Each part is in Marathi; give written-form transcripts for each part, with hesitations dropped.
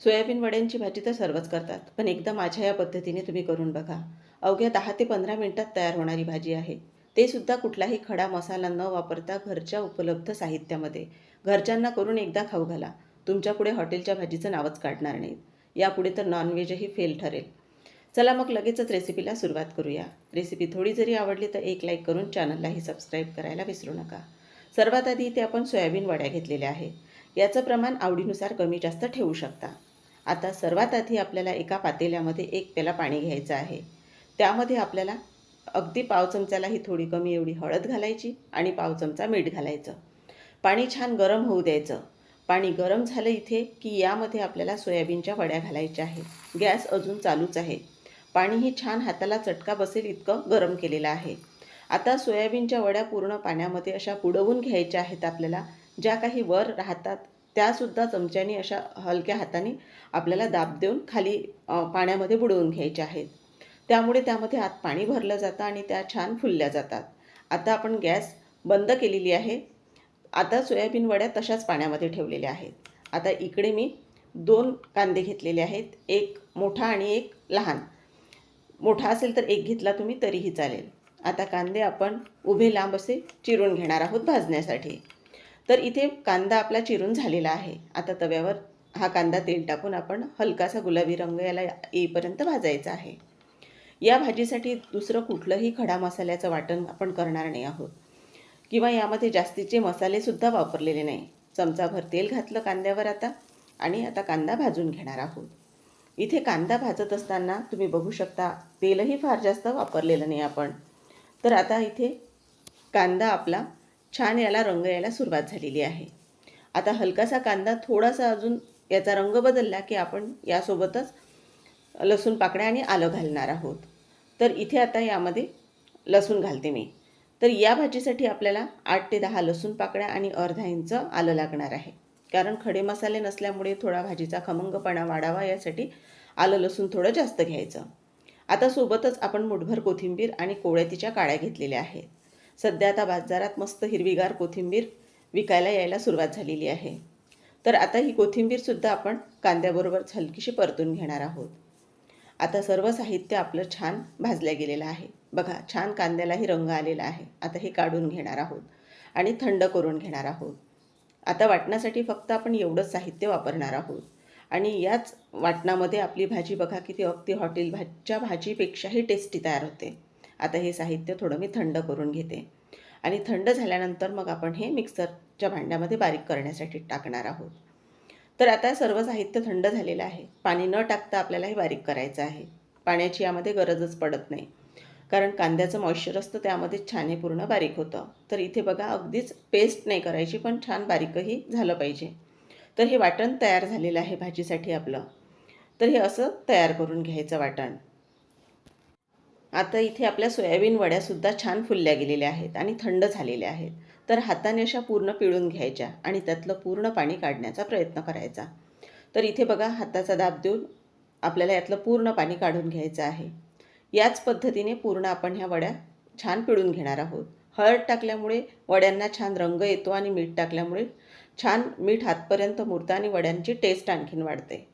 सोयाबीन वड्यांची भाजी तर सर्वच करतात, पण एकदा माझ्या या पद्धतीने तुम्ही करून बघा. अवघ्या 10 ते 15 मिनिटात तयार होणारी भाजी आहे. ते सुद्धा कुठलाही खडा मसाला न वापरता घरच्या उपलब्ध साहित्यामध्ये. घरच्यांना करून एकदा खाऊ घाला. तुमच्यापुढे हॉटेलच्या भाजीचं नावच काढणार नाहीत. यापुढे तर नॉनव्हेजही फेल ठरेल. चला मग लगेचच रेसिपीला सुरुवात करूया. रेसिपी थोडी जरी आवडली तर एक लाईक करून चॅनललाही सबस्क्राईब करायला विसरू नका. सर्वात आधी इथे आपण सोयाबीन वड्या घेतलेल्या आहे. याचं प्रमाण आवडीनुसार कमी जास्त ठेवू शकता. आता सर्वात आधी आपल्याला एका पातेल्यामध्ये 1 पेला पाणी घ्यायचं आहे. त्यामध्ये आपल्याला अगदी पाव चमच्यालाही थोडी कमी एवढी हळद घालायची आणि पाव चमचा मीठ घालायचं. पाणी छान गरम होऊ द्यायचं. पाणी गरम झालं इथे की यामध्ये आपल्याला सोयाबीनच्या वड्या घालायच्या आहेत. गॅस अजून चालूच आहे. पाणीही छान हाताला चटका बसेल इतकं गरम केलेलं आहे. आता सोयाबीनच्या वड्या पूर्ण पाण्यामध्ये अशा बुडवून घ्यायच्या आहेत आपल्याला. ज्या काही वर राहतात त्यासुद्धा चमच्याने अशा हलक्या हाताने आपल्याला दाब देऊन खाली पाण्यामध्ये बुडवून घ्यायच्या आहेत. त्यामुळे त्यामध्ये आत पाणी भरलं जातं आणि त्या छान फुलल्या जातात. आता आपण गॅस बंद केलेली आहे. आता सोयाबीन वड्या तशाच पाण्यामध्ये ठेवलेल्या आहेत. आता इकडे मी 2 कांदे घेतलेले आहेत. एक मोठा आणि एक लहान. मोठा असेल तर एक घेतला तुम्ही तरीही चालेल. आता कांदे आपण उभे लांब असे चिरून घेणार आहोत भाजण्यासाठी. तर इथे कांदा आपला चिरून झालेला आहे. आता तव्यावर हा कांदा तेल टाकून आपण हलकासा गुलाबी रंग याला येईपर्यंत भाजायचा आहे. या भाजीसाठी दुसरं कुठलंही खडा मसाल्याचं वाटण आपण करणार नाही आहोत किंवा यामध्ये जास्तीचे मसालेसुद्धा वापरलेले नाही. चमचाभर तेल घातलं कांद्यावर आता आणि आता कांदा भाजून घेणार आहोत. इथे कांदा भाजत असताना तुम्ही बघू शकता तेलही फार जास्त वापरलेलं नाही आपण. तर आता इथे कांदा आपला छान याला रंग यायला सुरुवात झालेली आहे. आता हलकासा कांदा थोडासा अजून याचा रंग बदलला की आपण यासोबतच लसूण पाकळ्या आणि आलं घालणार आहोत. तर इथे आता यामध्ये लसूण घालते मी. तर या भाजीसाठी आपल्याला 8 ते 10 लसूण पाकळ्या आणि अर्धा इंच आलं लागणार आहे. कारण खडे मसाले नसल्यामुळे थोडा भाजीचा खमंगपणा वाढावा यासाठी आलं लसूण थोडं जास्त घ्यायचं. आता सोबतच आपण मुठभर कोथिंबीर आणि कोवळ्या तिच्या काड्या घेतलेल्या आहेत. सध्या आता बाजारात मस्त हिरवीगार कोथिंबीर विकायला यायला सुरुवात झालेली आहे. तर आता ही कोथिंबीरसुद्धा आपण कांद्याबरोबर हलकीशी परतून घेणार आहोत. आता सर्व साहित्य आपलं छान भाजलं गेलेलं आहे. बघा छान कांद्यालाही रंग आलेला आहे. आता हे काढून घेणार आहोत आणि थंड करून घेणार आहोत. आता वाटण्यासाठी फक्त आपण एवढंच साहित्य वापरणार आहोत आणि याच वाटणामध्ये आपली भाजी बघा किती अगदी हॉटेलच्या भाजीपेक्षाही टेस्टी तयार होते. आता हे साहित्य थोडं मी थंड करून घेते आणि थंड झाल्यानंतर मग आपण हे मिक्सरच्या भांड्यामध्ये बारीक करण्यासाठी टाकणार आहोत. तर आता सर्व साहित्य थंड झालेलं आहे. पाणी न टाकता आपल्याला हे बारीक करायचं आहे. पाण्याची यामध्ये गरजच पडत नाही कारण कांद्याचं मॉइश्चर असतं त्यामध्येच छान हे पूर्ण बारीक होतं. तर इथे बघा अगदीच पेस्ट नाही करायची पण छान बारीकही झालं पाहिजे. तर हे वाटण तयार झालेलं आहे भाजीसाठी आपलं. तर हे असं तयार करून घ्यायचं वाटण. आता इथे आपल्या सोयाबीन वड्यासुद्धा छान फुलल्या गेलेल्या आहेत आणि थंड झालेल्या आहेत. तर हाताने अशा पूर्ण पिळून घ्यायच्या आणि त्यातलं पूर्ण पाणी काढण्याचा प्रयत्न करायचा. तर इथे बघा हाताचा दाब देऊन आपल्याला यातलं पूर्ण पाणी काढून घ्यायचं आहे. याच पद्धतीने पूर्ण आपण ह्या वड्या छान पिळून घेणार आहोत. हळद टाकल्यामुळे वड्यांना छान रंग येतो आणि मीठ टाकल्यामुळे छान मीठ हातपर्यंत मुरतं आणि वड्यांची टेस्ट आणखीन वाढते.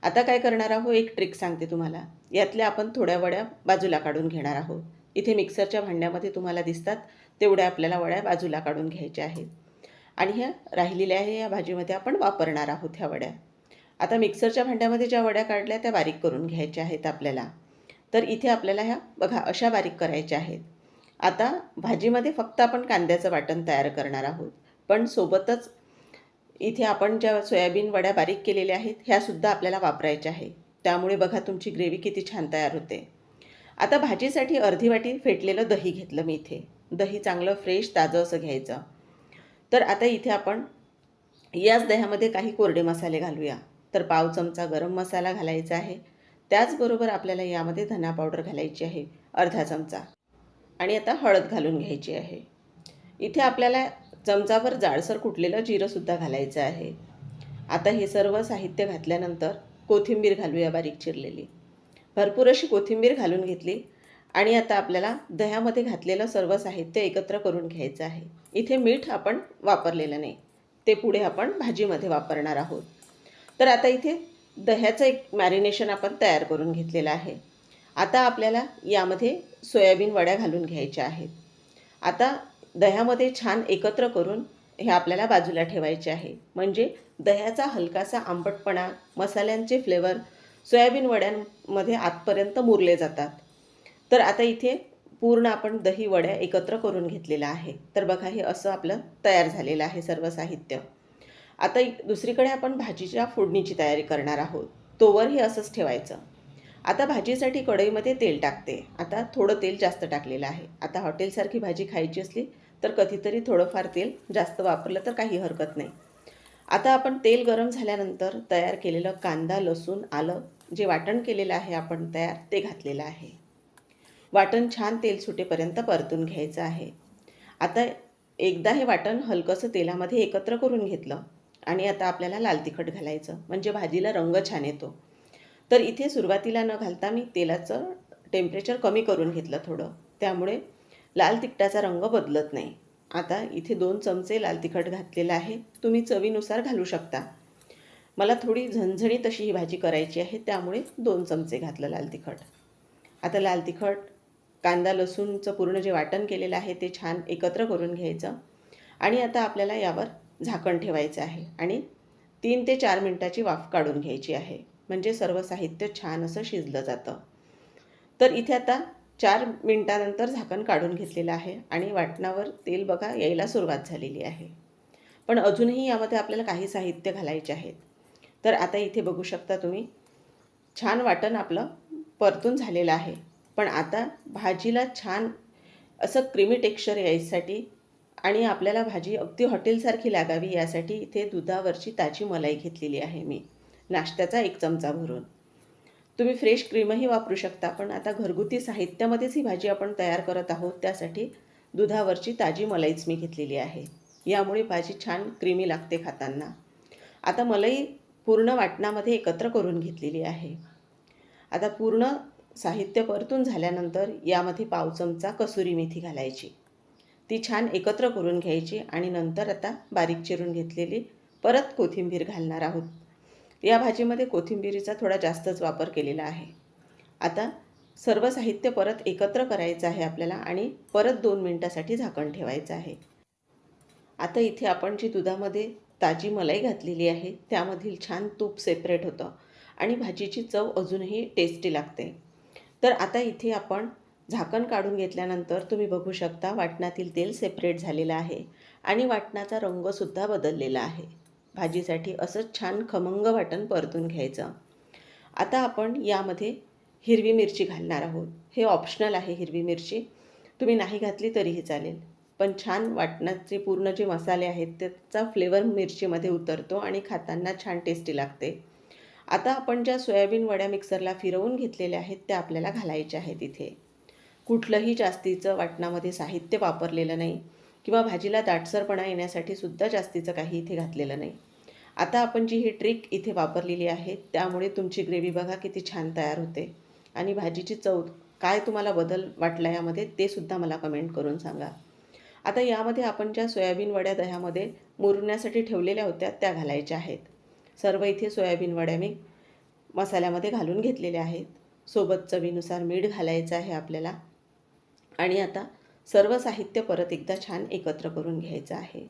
आता काय करणार आहोत एक ट्रिक सांगते तुम्हाला. यातल्या आपण थोड्या वड्या बाजूला काढून घेणार आहोत. इथे मिक्सरच्या भांड्यामध्ये तुम्हाला दिसतात तेवढ्या आपल्याला वड्या बाजूला काढून घ्यायच्या आहेत आणि ह्या राहिलेल्या आहे या भाजीमध्ये आपण वापरणार आहोत ह्या वड्या. आता मिक्सरच्या भांड्यामध्ये ज्या वड्या काढल्या त्या बारीक करून घ्यायच्या आहेत आपल्याला. तर इथे आपल्याला ह्या बघा अशा बारीक करायच्या आहेत. आता भाजीमध्ये फक्त आपण कांद्याचं वाटण तयार करणार आहोत पण सोबतच इथे आपण ज्या सोयाबीन वड्या बारीक केलेल्या आहेत ह्यासुद्धा आपल्याला वापरायच्या आहे. त्यामुळे बघा तुमची ग्रेव्ही किती छान तयार होते. आता भाजीसाठी अर्धी वाटी फेटलेलं दही घेतलं मी इथे. दही चांगलं फ्रेश ताजं असं घ्यायचं. तर आता इथे आपण याच दह्यामध्ये काही कोरडे मसाले घालूया. तर पाव चमचा गरम मसाला घालायचा आहे. त्याचबरोबर आपल्याला यामध्ये धना पावडर घालायची आहे अर्धा चमचा आणि आता हळद घालून घ्यायची आहे. इथे आपल्याला चमचाभर जाडसर कुटलेलं जिरंसुद्धा घालायचं आहे. आता हे सर्व साहित्य घातल्यानंतर कोथिंबीर घालूया बारीक चिरलेली. भरपूर अशी कोथिंबीर घालून घेतली आणि आता आपल्याला दह्यामध्ये घातलेलं सर्व साहित्य एकत्र करून घ्यायचं आहे. इथे मीठ आपण वापरलेलं नाही, ते पुढे आपण भाजीमध्ये वापरणार आहोत. तर आता इथे दह्याचं एक मॅरिनेशन आपण तयार करून घेतलेलं आहे. आता आपल्याला यामध्ये सोयाबीन वड्या घालून घ्यायच्या आहेत. आता दह्यामध्ये छान एकत्र करून हे आपल्याला बाजूला ठेवायचे आहे. म्हणजे दह्याचा हलकासा आंबटपणा, मसाल्यांचे फ्लेवर सोयाबीन वड्यांमध्ये आतपर्यंत मुरले जातात. तर आता इथे पूर्ण आपण दही वड्या एकत्र करून घेतलेला आहे. तर बघा हे असं आपलं तयार झालेलं आहे सर्व साहित्य. आता दुसरीकडे आपण भाजीच्या फोडणीची तयारी करणार आहोत. तोवर हे असंच ठेवायचं. आता भाजीसाठी कढईमध्ये तेल टाकते. आता थोडं तेल जास्त टाकलेलं आहे. आता हॉटेलसारखी भाजी खायची असली तर कधीतरी थोडंफार तेल जास्त वापरलं तर काही हरकत नाही. आता आपण तेल गरम झाल्यानंतर तयार केलेलं कांदा, लसूण, आलं जे वाटण केलेलं आहे आपण तयार ते घातलेलं आहे. वाटण छान तेल सुटेपर्यंत परतून घ्यायचं आहे. आता एकदा हे वाटण हलकंसं तेलामध्ये एकत्र करून घेतलं आणि आता आपल्याला लाल तिखट घालायचं म्हणजे भाजीला रंग छान येतो. तर इथे सुरुवातीला न घालता मी तेलाचं टेम्परेचर कमी करून घेतलं थोडं. त्यामुळे लाल तिखटाचा रंग बदलत नाही. आता इथे 2 चमचे लाल तिखट घातलेलं आहे. तुम्ही चवीनुसार घालू शकता. मला थोडी झणझणीत अशी ही भाजी करायची आहे त्यामुळे 2 चमचे घातलं लाल तिखट. आता लाल तिखट, कांदा लसूणचं पूर्ण जे वाटण केलेलं आहे ते छान एकत्र करून घ्यायचं आणि आता आपल्याला यावर झाकण ठेवायचं आहे आणि 3 ते 4 मिनिटाची वाफ काढून घ्यायची आहे. म्हणजे सर्व साहित्य छान असं शिजलं जातं. तर इथे आता 4 मिनिटानंतर झाकण काढून घेतलेलं आहे आणि वाटणावर तेल बघा यायला सुरुवात झालेली आहे. पण अजूनही यामध्ये आपल्याला काही साहित्य घालायचे आहेत. तर आता इथे बघू शकता तुम्ही छान वाटण आपलं परतून झालेलं आहे. पण आता भाजीला छान असं क्रीमी टेक्स्चर यायसाठी आणि आपल्याला भाजी अगदी हॉटेलसारखी लागावी यासाठी इथे दुधावरची ताजी मलाई घेतलेली आहे मी. नाश्त्याचा 1 चमचा भरून. तुम्ही फ्रेश क्रीमही वापरू शकता, पण आता घरगुती साहित्यामध्येच ही भाजी आपण तयार करत आहोत त्यासाठी दुधावरची ताजी मलाईच मी घेतलेली आहे. यामुळे भाजी छान क्रीमी लागते खाताना. आता मलाई पूर्ण वाटणामध्ये एकत्र करून घेतलेली आहे. आता पूर्ण साहित्य परतून झाल्यानंतर यामध्ये पाव चमचा कसुरी मेथी घालायची. ती छान एकत्र करून घ्यायची आणि नंतर आता बारीक चिरून घेतलेली परत कोथिंबीर घालणार आहोत. या भाजीमध्ये कोथिंबीरीचा थोडा जास्तच वापर केलेला आहे. आता सर्व साहित्य परत एकत्र करायचं आहे आपल्याला आणि परत 2 मिनिटासाठी झाकण ठेवायचं आहे. आता इथे आपण जी दुधामध्ये ताजी मलाई घातलेली आहे त्यामधील छान तूप सेपरेट होतं आणि भाजीची चव अजूनही टेस्टी लागते. तर आता इथे आपण झाकण काढून घेतल्यानंतर तुम्ही बघू शकता वाटणातील तेल सेपरेट झालेलं आहे आणि वाटणाचा रंगसुद्धा बदललेला आहे. भाजीसाठी असंच छान खमंग वाटण परतून घ्यायचं. आता आपण यामध्ये हिरवी मिरची घालणार आहोत. हे ऑप्शनल आहे हिरवी मिरची. तुम्ही नाही घातली तरीही चालेल. पण छान वाटणाचे पूर्ण जे मसाले आहेत त्याचा फ्लेवर मिरचीमध्ये उतरतो आणि खाताना छान टेस्टी लागते. आता आपण ज्या सोयाबीन वड्या मिक्सरला फिरवून घेतलेल्या आहेत त्या आपल्याला घालायच्या आहेत इथे. कुठलंही जास्तीचं वाटणामध्ये साहित्य वापरलेलं नाही किंवा भाजीला दाटसरपणा येण्यासाठी सुद्धा जास्तीचं काही इथे घातलेलं नाही. आता आपण जी ही ट्रिक इथे वापरलेली आहे त्यामुळे तुमची ग्रेव्ही बघा किती छान तयार होते आणि भाजीची चव काय तुम्हाला बदल वाटला यामध्ये ते सुद्धा मला कमेंट करून सांगा. आता यामध्ये आपण ज्या सोयाबीन वड्या दह्यामध्ये मुरण्यासाठी ठेवलेल्या होत्या त्या घालायच्या आहेत. सर्व इथे सोयाबीन वड्या मी मसाल्यामध्ये घालून घेतलेल्या आहेत. सोबत चवीनुसार मीठ घालायचं आहे आपल्याला आणि आता सर्व साहित्य परत एकदा छान एकत्र करून घ्यायचं आहे.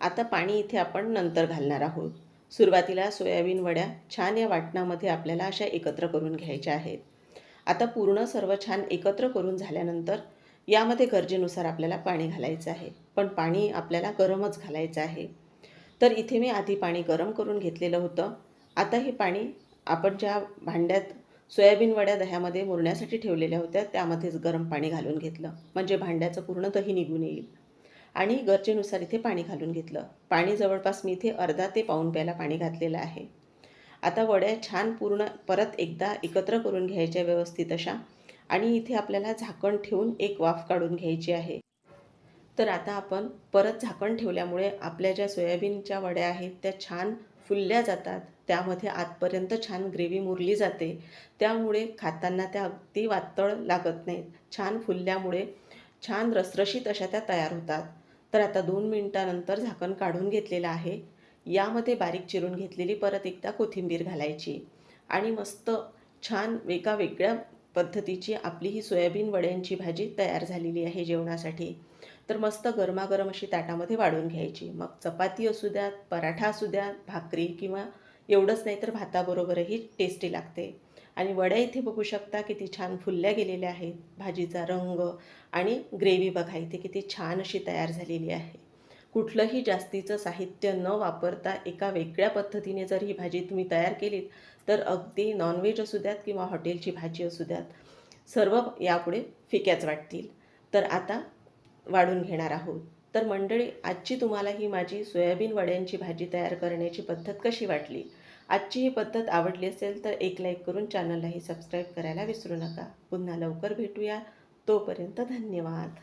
आता पाणी इथे आपण नंतर घालणार आहोत. सुरुवातीला सोयाबीन वड्या छान या वाटणामध्ये आपल्याला अशा एकत्र करून घ्यायच्या आहेत. आता पूर्ण सर्व छान एकत्र करून झाल्यानंतर यामध्ये गरजेनुसार आपल्याला पाणी घालायचं आहे. पण पाणी आपल्याला गरमच घालायचं आहे. तर इथे मी आधी पाणी गरम करून घेतलेलं होतं. आता हे पाणी आपण ज्या भांड्यात सोयाबीन वड्या दह्यामध्ये मुरण्यासाठी ठेवलेल्या होत्या त्यामध्येच गरम पाणी घालून घेतलं म्हणजे भांड्याचं पूर्ण दही निघून येईल आणि गरजेनुसार इथे पाणी घालून घेतलं. पाणी जवळपास मी इथे अर्धा ते पाऊण प्याला पाणी घातलेलं आहे. आता वड्या छान पूर्ण परत एकदा एकत्र करून घ्यायच्या व्यवस्थित अशा आणि इथे आपल्याला झाकण ठेवून एक वाफ काढून घ्यायची आहे. तर आता आपण परत झाकण ठेवल्यामुळे आपल्या ज्या सोयाबीनच्या वड्या आहेत त्या छान फुलल्या जातात. त्यामध्ये आतपर्यंत छान ग्रेव्ही मुरली जाते. त्यामुळे खाताना त्या अगदी वातळ लागत नाहीत. छान फुलल्यामुळे छान रसरशीत अशा त्या तयार होतात. तर आता 2 मिनिटानंतर झाकण काढून घेतलेलं आहे. यामध्ये बारीक चिरून घेतलेली परत एकदा कोथिंबीर घालायची आणि मस्त छान एका वेगळ्या पद्धतीची आपली ही सोयाबीन वड्यांची भाजी तयार झालेली आहे जेवणासाठी. तर मस्त गरमागरम अशी ताटामध्ये वाढून घ्यायची. मग चपाती असू द्यात, पराठा असू द्यात, भाकरी किंवा एवढंच नाही तर भाताबरोबरही टेस्टी लागते. आणि वड्या इथे बघू शकता किती छान फुलल्या गेलेल्या आहेत. भाजीचा रंग आणि ग्रेव्ही बघा इथे किती छान अशी तयार झालेली आहे. कुठलंही जास्तीचं साहित्य न वापरता एका वेगळ्या पद्धतीने जर ही भाजी तुम्ही तयार केलीत, तर अगदी नॉनव्हेज असू द्यात किंवा हॉटेलची भाजी असू द्यात, सर्व यापुढे फिक्याच वाटतील. तर आता वाढून घेणार आहोत. तर मंडळी, आजची तुम्हाला ही माझी सोयाबीन वड्यांची भाजी तयार करण्याची पद्धत कशी वाटली? आजची ही पद्धत आवडली असेल तर एक लाईक करून चॅनललाही सबस्क्राईब करायला विसरू नका. पुन्हा लवकर भेटूया. तोपर्यंत धन्यवाद.